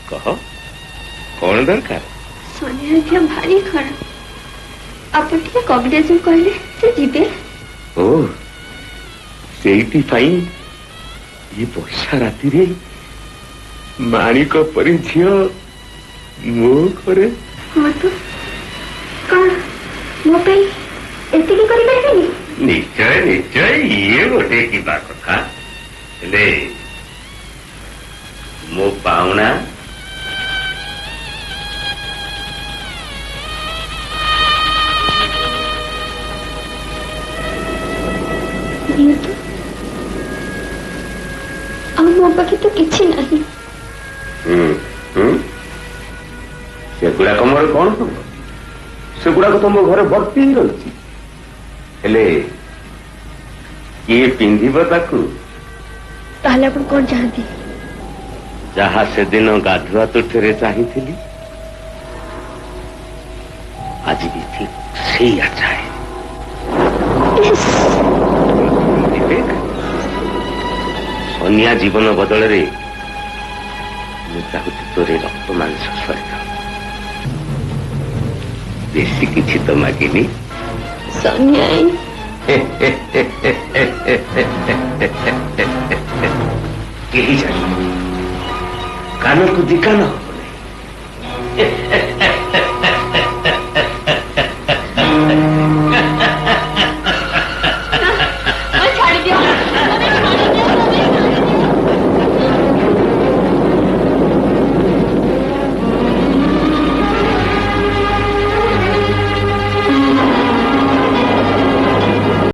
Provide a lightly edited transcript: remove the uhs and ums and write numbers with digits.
कह कौन दरकार? सोनिया भारी खराब आपण टिके कॉम्बिनेशन कहले से जीवे। ओ सेठी फाई ये वर्षा राति रे माणिक परी झियो मो करे हां तो कौन मो पे एति की करि परबेनी? निश्चय निश्चय ये गोटे की बात कथा ले मो पाउना मो पाखे तो किसी नहीं। सेगुड़ाक मोर कौन हम सेगुड़ाक तो मो घर भर्ती ही रही हेले किए पिंधिब ताकू ताले अपन कौन चाहती? जहा से दिन गाधुआ तुठरे चाहिथिली आज भी ठीक सही अच्छा है। सोनिया जीवन बदल रे चाहूँ तोरे रक्त मांस स्वर्ग बेसी किछि तो मागिनी। सोनिया केही जानी कान को दिकान हो